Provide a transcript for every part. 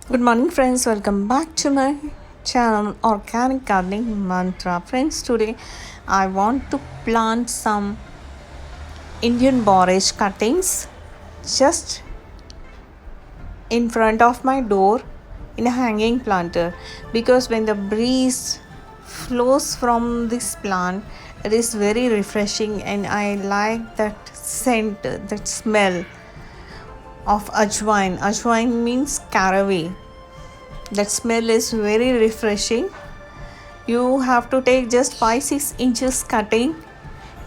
Good morning, friends. Welcome back to my channel Organic Gardening Mantra. Friends, today I want to plant some Indian borage cuttings just in front of my door in a hanging planter because when the breeze flows from this plant, it is very refreshing and I like that scent, that smell of ajwain. Ajwain means caraway. That smell is very refreshing. You have to take just 5-6 inches cutting,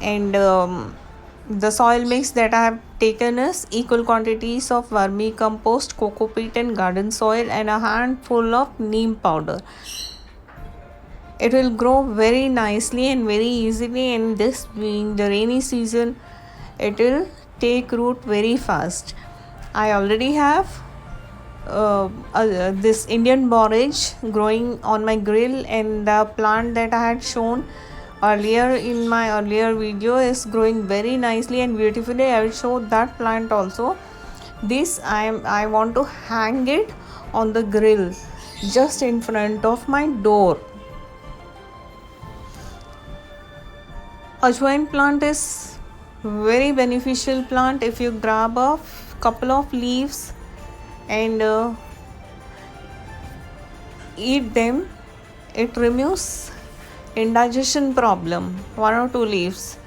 and the soil mix that I have taken is equal quantities of vermicompost, coco peat and garden soil, and a handful of neem powder. It will grow very nicely and very easily, and this being the rainy season, it will take root very fast. I already have this Indian borage growing on my grill, and the plant that I had shown earlier in my earlier video is growing very nicely and beautifully. I will show that plant also. This I want to hang it on the grill just in front of my door. Ajwain plant is very beneficial plant. If you grab a couple of leaves and eat them, it removes indigestion problem. 1 or 2 leaves.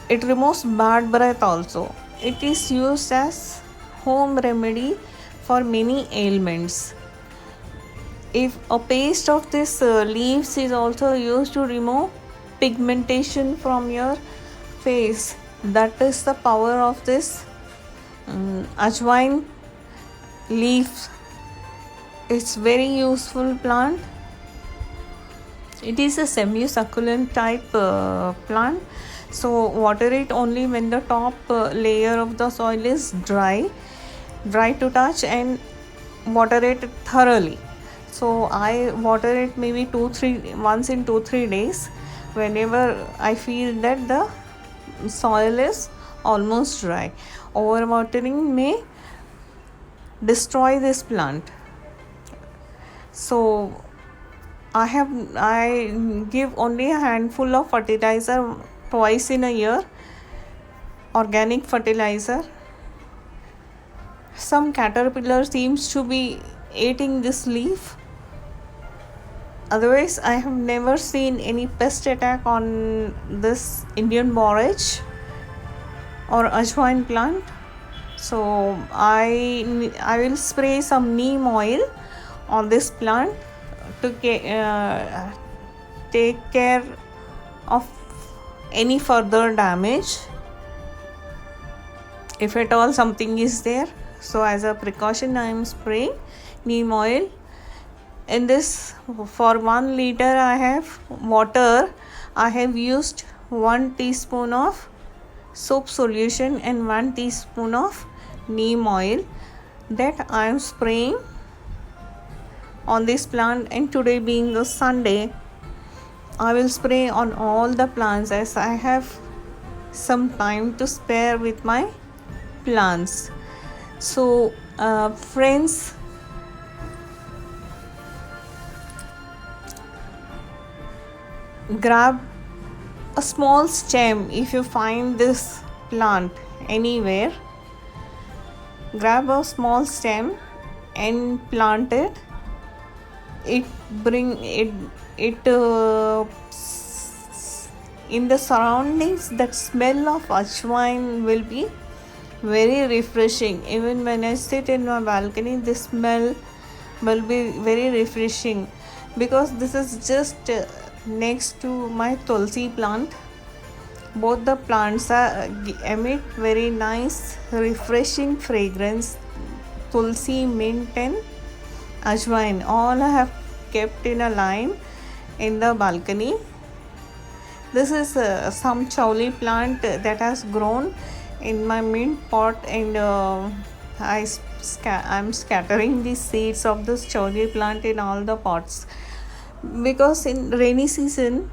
It removes bad breath also. It is used as home remedy for many ailments. If a paste of this leaves is also used to remove pigmentation from your face, that is the power of this ajwain leaf. It's very useful plant. It is a semi-succulent type plant. So water it only when the top layer of the soil is dry to touch, and water it thoroughly. So I water it maybe once in 2-3 days whenever I feel that the soil is almost dry. Overwatering may destroy this plant. So I give only a handful of fertilizer twice in a year, organic fertilizer. Some caterpillar seems to be eating this leaf. Otherwise, I have never seen any pest attack on this Indian borage or ajwain plant. So I will spray some neem oil on this plant to take care of any further damage if at all something is there. So as a precaution, I am spraying neem oil. In this, for 1 liter I have water, I have used 1 teaspoon of soap solution and 1 teaspoon of neem oil that I am spraying on this plant. And today being a Sunday, I will spray on all the plants as I have some time to spare with my plants. So friends, grab a small stem. If you find this plant anywhere, grab a small stem and plant it. It in the surroundings, that smell of ajwain will be very refreshing. Even when I sit in my balcony, the smell will be very refreshing because this is just next to my tulsi plant. Both the plants emit very nice refreshing fragrance. Tulsi, mint and ajwain, all I have kept in a line in the balcony. This is some chauli plant that has grown in my mint pot, and I'm scattering the seeds of this chauli plant in all the pots because in rainy season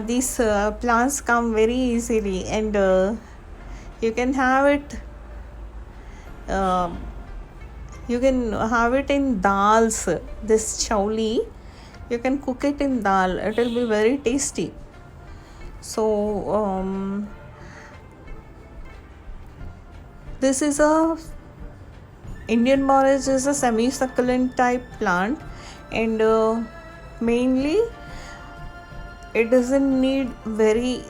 these plants come very easily, and you can have it You can have it in dals. This chawli, you can cook it in dal. It will be very tasty. So this is a Indian borage is a semi-succulent type plant, and mainly it doesn't need very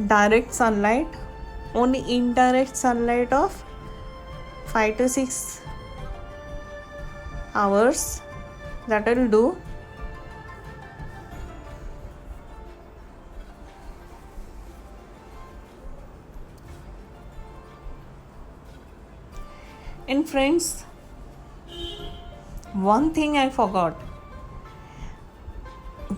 direct sunlight, only indirect sunlight of 5 to 6 hours, that will do. And friends, one thing I forgot,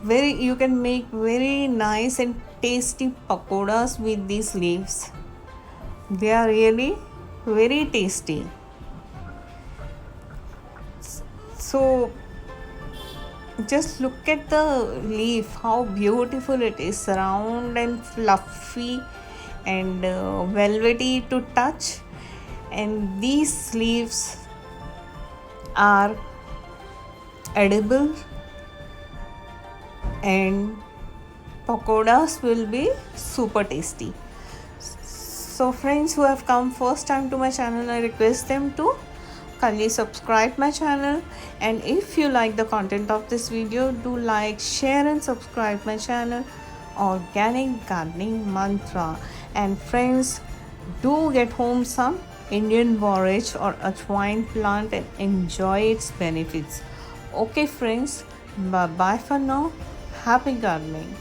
you can make very nice and tasty pakodas with these leaves. They are really very tasty. So just look at the leaf, how beautiful it is, round and fluffy and velvety to touch. And these leaves are edible, and pakodas will be super tasty. So friends who have come first time to my channel, I request them to kindly subscribe my channel, and if you like the content of this video, do like, share and subscribe my channel, Organic Gardening Mantra. And friends, do get home some Indian borage or ajwain plant and enjoy its benefits. Okay friends, bye bye for now. Happy gardening.